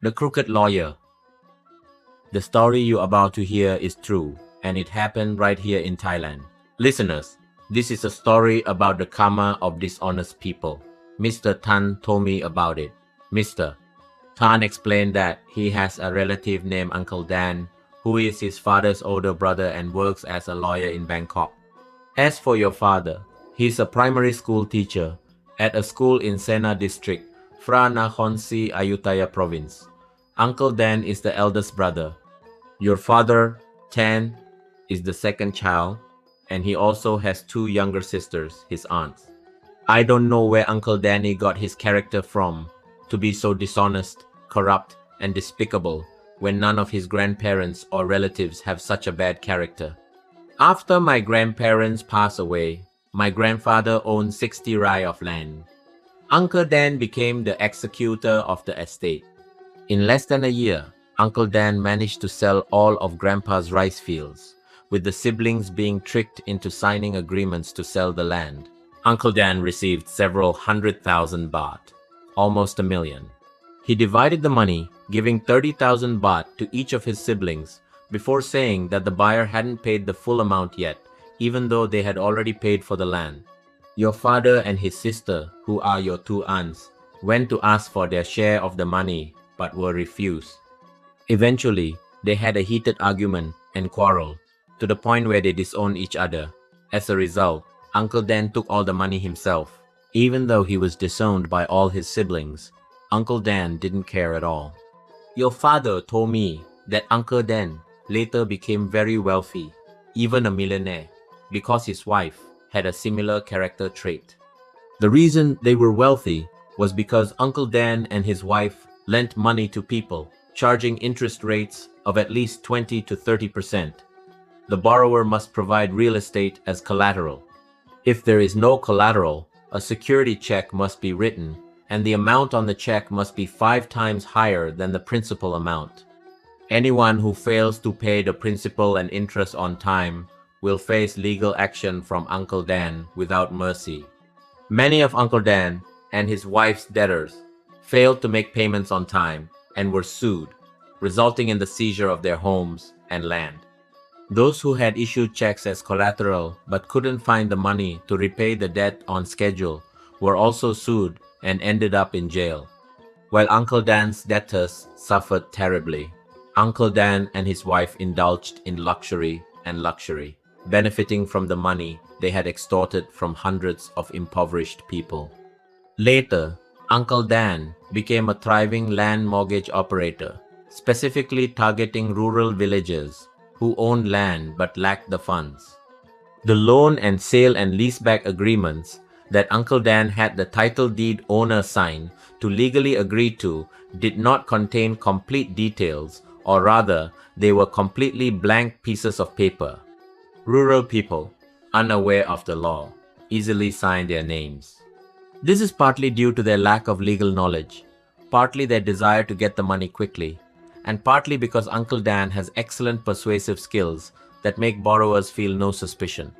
The Crooked Lawyer. The story you're about to hear is true, and it happened right here in Thailand. Listeners, this is a story about the karma of dishonest people. Mr. Tan told me about it. Mr. Tan explained that he has a relative named Uncle Dan, who is his father's older brother and works as a lawyer in Bangkok. As for your father, he's a primary school teacher at a school in Sena district, Phra Nakhon Si Ayutthaya province. Uncle Dan is the eldest brother. Your father, Tan, is the second child, and he also has two younger sisters, his aunts. I don't know where Uncle Danny got his character from to be so dishonest, corrupt, and despicable when none of his grandparents or relatives have such a bad character. After my grandparents passed away, my grandfather owned 60 rai of land. Uncle Dan became the executor of the estate. In less than a year, Uncle Dan managed to sell all of Grandpa's rice fields, with the siblings being tricked into signing agreements to sell the land. Uncle Dan received several 100,000 baht, almost a million. He divided the money, giving 30,000 baht to each of his siblings, before saying that the buyer hadn't paid the full amount yet, even though they had already paid for the land. Your father and his sister, who are your two aunts, went to ask for their share of the money but were refused. Eventually, they had a heated argument and quarrel, to the point where they disowned each other. As a result, Uncle Dan took all the money himself. Even though he was disowned by all his siblings, Uncle Dan didn't care at all. Your father told me that Uncle Dan later became very wealthy, even a millionaire, because his wife had a similar character trait. The reason they were wealthy was because Uncle Dan and his wife lent money to people, charging interest rates of at least 20 to 30%. The borrower must provide real estate as collateral. If there is no collateral, a security check must be written, and the amount on the check must be 5 times higher than the principal amount. Anyone who fails to pay the principal and interest on time will face legal action from Uncle Dan without mercy. Many of Uncle Dan and his wife's debtors failed to make payments on time and were sued, resulting in the seizure of their homes and land. Those who had issued checks as collateral but couldn't find the money to repay the debt on schedule were also sued and ended up in jail. While Uncle Dan's debtors suffered terribly, Uncle Dan and his wife indulged in luxury and luxury, benefiting from the money they had extorted from hundreds of impoverished people. Later, Uncle Dan became a thriving land mortgage operator, specifically targeting rural villagers who owned land but lacked the funds. The loan and sale and leaseback agreements that Uncle Dan had the title deed owner sign to legally agree to did not contain complete details, or rather, they were completely blank pieces of paper. Rural people, unaware of the law, easily signed their names. This is partly due to their lack of legal knowledge, partly their desire to get the money quickly, and partly because Uncle Dan has excellent persuasive skills that make borrowers feel no suspicion.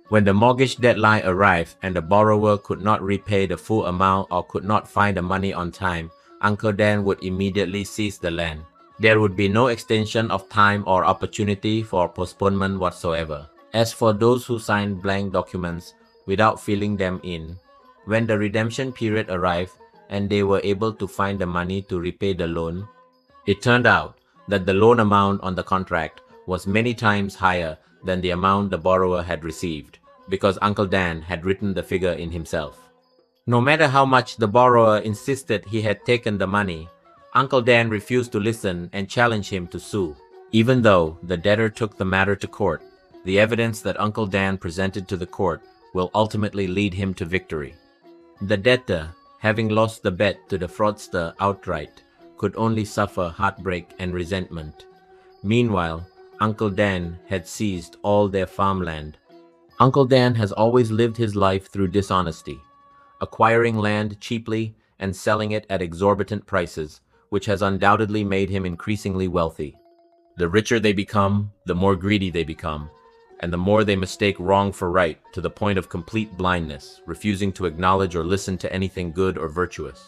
When the mortgage deadline arrived and the borrower could not repay the full amount or could not find the money on time, Uncle Dan would immediately seize the land. There would be no extension of time or opportunity for postponement whatsoever. As for those who signed blank documents without filling them in, when the redemption period arrived and they were able to find the money to repay the loan, it turned out that the loan amount on the contract was many times higher than the amount the borrower had received, because Uncle Dan had written the figure in himself. No matter how much the borrower insisted he had taken the money, Uncle Dan refused to listen and challenged him to sue. Even though the debtor took the matter to court, the evidence that Uncle Dan presented to the court will ultimately lead him to victory. The debtor, having lost the bet to the fraudster outright, could only suffer heartbreak and resentment. Meanwhile, Uncle Dan had seized all their farmland. Uncle Dan has always lived his life through dishonesty, acquiring land cheaply and selling it at exorbitant prices, which has undoubtedly made him increasingly wealthy. The richer they become, the more greedy they become, and the more they mistake wrong for right to the point of complete blindness, refusing to acknowledge or listen to anything good or virtuous.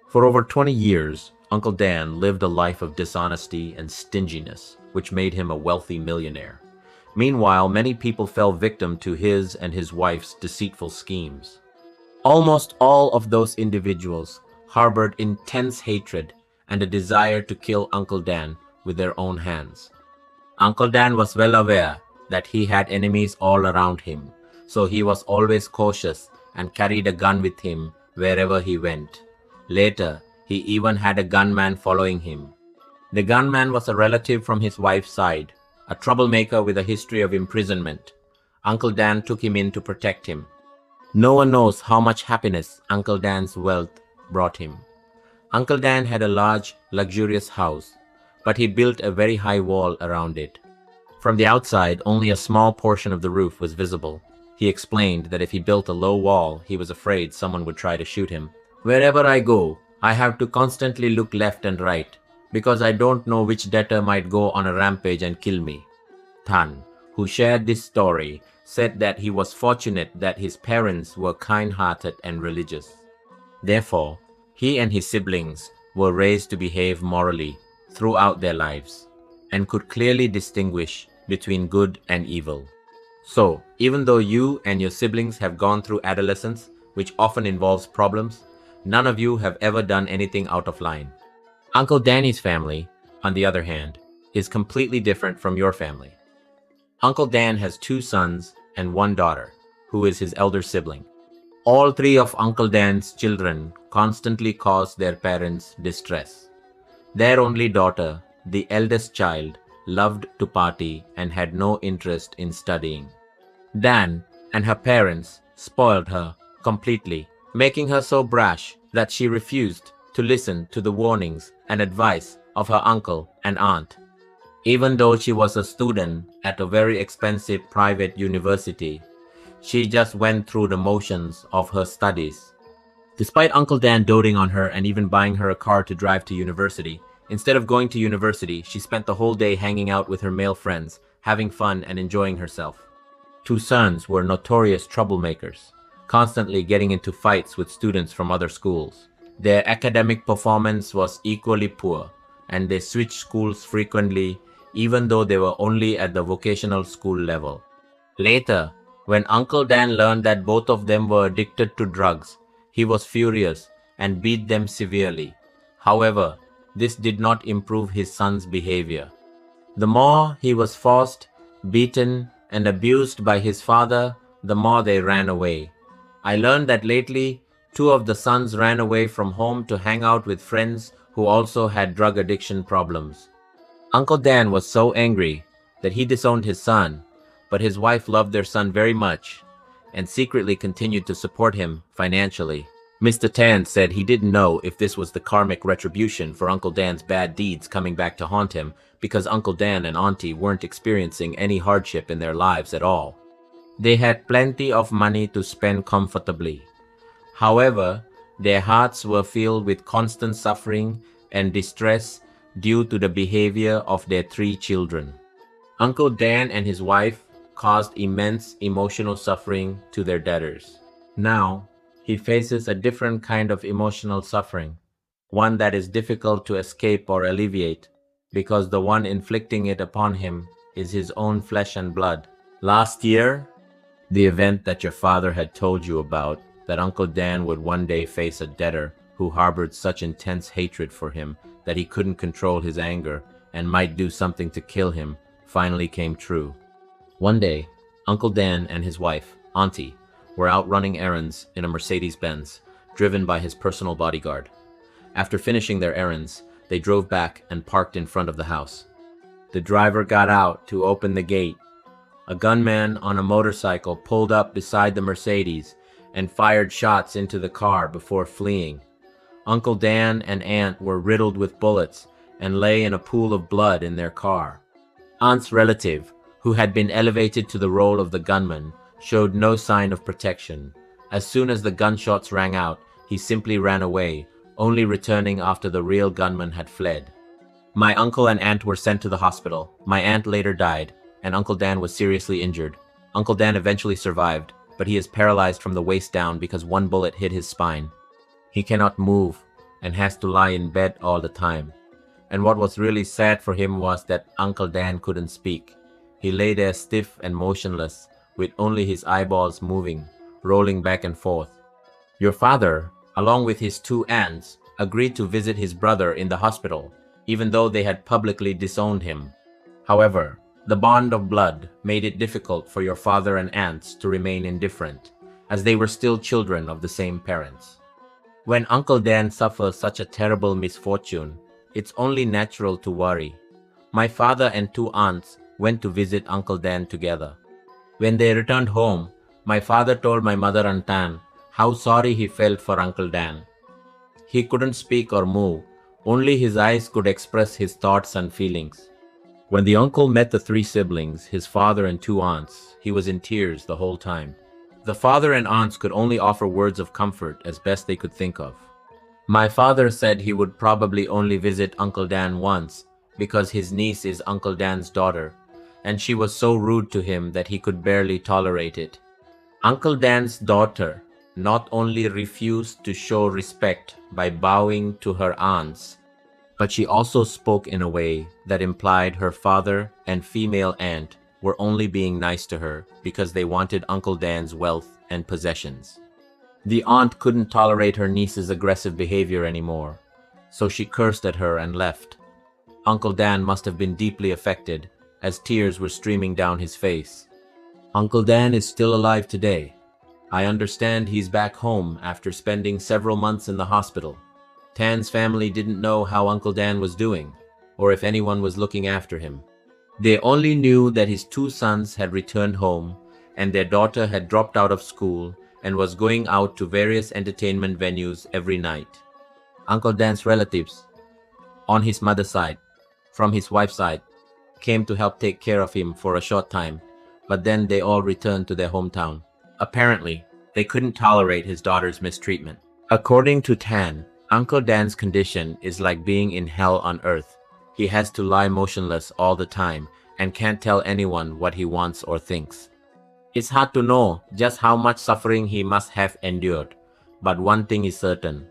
For over 20 years, Uncle Dan lived a life of dishonesty and stinginess, which made him a wealthy millionaire. Meanwhile, many people fell victim to his and his wife's deceitful schemes. Almost all of those individuals harbored intense hatred and a desire to kill Uncle Dan with their own hands. Uncle Dan was well aware that he had enemies all around him, so he was always cautious and carried a gun with him wherever he went. Later, he even had a gunman following him. The gunman was a relative from his wife's side, a troublemaker with a history of imprisonment. Uncle Dan took him in to protect him. No one knows how much happiness Uncle Dan's wealth brought him. Uncle Dan had a large, luxurious house, but he built a very high wall around it. From the outside, only a small portion of the roof was visible. He explained that if he built a low wall, he was afraid someone would try to shoot him. "Wherever I go, I have to constantly look left and right, because I don't know which debtor might go on a rampage and kill me." Tan, who shared this story, said that he was fortunate that his parents were kind-hearted and religious. Therefore, he and his siblings were raised to behave morally throughout their lives and could clearly distinguish between good and evil. So, even though you and your siblings have gone through adolescence, which often involves problems, none of you have ever done anything out of line. Uncle Danny's family, on the other hand, is completely different from your family. Uncle Dan has 2 sons and 1 daughter, who is his elder sibling. All 3 of Uncle Dan's children constantly cause their parents distress. Their only daughter, the eldest child, loved to party and had no interest in studying. Dan and her parents spoiled her completely, making her so brash that she refused to listen to the warnings and advice of her uncle and aunt. Even though she was a student at a very expensive private university, she just went through the motions of her studies. Despite Uncle Dan doting on her and even buying her a car to drive to university, instead of going to university, she spent the whole day hanging out with her male friends, having fun and enjoying herself. 2 sons were notorious troublemakers, constantly getting into fights with students from other schools. Their academic performance was equally poor, and they switched schools frequently, even though they were only at the vocational school level. Later, when Uncle Dan learned that both of them were addicted to drugs, he was furious and beat them severely. However, this did not improve his son's behavior. The more he was forced, beaten, and abused by his father, the more they ran away. I learned that lately, 2 of the sons ran away from home to hang out with friends who also had drug addiction problems. Uncle Dan was so angry that he disowned his son, but his wife loved their son very much and secretly continued to support him financially. Mr. Tan said he didn't know if this was the karmic retribution for Uncle Dan's bad deeds coming back to haunt him, because Uncle Dan and Auntie weren't experiencing any hardship in their lives at all. They had plenty of money to spend comfortably. However, their hearts were filled with constant suffering and distress due to the behavior of their 3 children. Uncle Dan and his wife caused immense emotional suffering to their debtors. Now, he faces a different kind of emotional suffering, one that is difficult to escape or alleviate, because the one inflicting it upon him is his own flesh and blood. Last year, the event that your father had told you about, that Uncle Dan would one day face a debtor who harbored such intense hatred for him that he couldn't control his anger and might do something to kill him, finally came true. One day, Uncle Dan and his wife, Auntie, were out running errands in a Mercedes-Benz, driven by his personal bodyguard. After finishing their errands, they drove back and parked in front of the house. The driver got out to open the gate. A gunman on a motorcycle pulled up beside the Mercedes and fired shots into the car before fleeing. Uncle Dan and Aunt were riddled with bullets and lay in a pool of blood in their car. Aunt's relative, who had been elevated to the role of the gunman, showed no sign of protection. As soon as the gunshots rang out, he simply ran away, only returning after the real gunman had fled. My uncle and aunt were sent to the hospital. My aunt later died, and Uncle Dan was seriously injured. Uncle Dan eventually survived, but he is paralyzed from the waist down because one bullet hit his spine. He cannot move and has to lie in bed all the time. And what was really sad for him was that Uncle Dan couldn't speak. He lay there stiff and motionless, with only his eyeballs moving, rolling back and forth. Your father, along with his two aunts, agreed to visit his brother in the hospital, even though they had publicly disowned him. However, the bond of blood made it difficult for your father and aunts to remain indifferent, as they were still children of the same parents. When Uncle Dan suffers such a terrible misfortune, it's only natural to worry. My father and two aunts went to visit Uncle Dan together. When they returned home, my father told my mother and Tan how sorry he felt for Uncle Dan. He couldn't speak or move, only his eyes could express his thoughts and feelings. When the uncle met the three siblings, his father and two aunts, he was in tears the whole time. The father and aunts could only offer words of comfort as best they could think of. My father said he would probably only visit Uncle Dan once because his niece is Uncle Dan's daughter, and she was so rude to him that he could barely tolerate it. Uncle Dan's daughter not only refused to show respect by bowing to her aunts, but she also spoke in a way that implied her father and female aunt were only being nice to her because they wanted Uncle Dan's wealth and possessions. The aunt couldn't tolerate her niece's aggressive behavior anymore, so she cursed at her and left. Uncle Dan must have been deeply affected, as tears were streaming down his face. Uncle Dan is still alive today. I understand he's back home after spending several months in the hospital. Tan's family didn't know how Uncle Dan was doing, or if anyone was looking after him. They only knew that his two sons had returned home, and their daughter had dropped out of school and was going out to various entertainment venues every night. Uncle Dan's relatives, on his mother's side, from his wife's side, came to help take care of him for a short time, but then they all returned to their hometown. Apparently, they couldn't tolerate his daughter's mistreatment. According to Tan, Uncle Dan's condition is like being in hell on earth. He has to lie motionless all the time and can't tell anyone what he wants or thinks. It's hard to know just how much suffering he must have endured, but one thing is certain.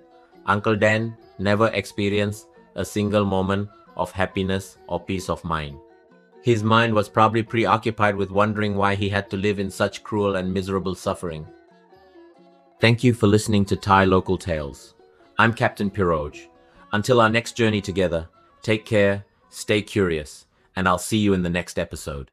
Uncle Dan never experienced a single moment of happiness or peace of mind. His mind was probably preoccupied with wondering why he had to live in such cruel and miserable suffering. Thank you for listening to Thai Local Tales. I'm Captain Piroj. Until our next journey together, take care, stay curious, and I'll see you in the next episode.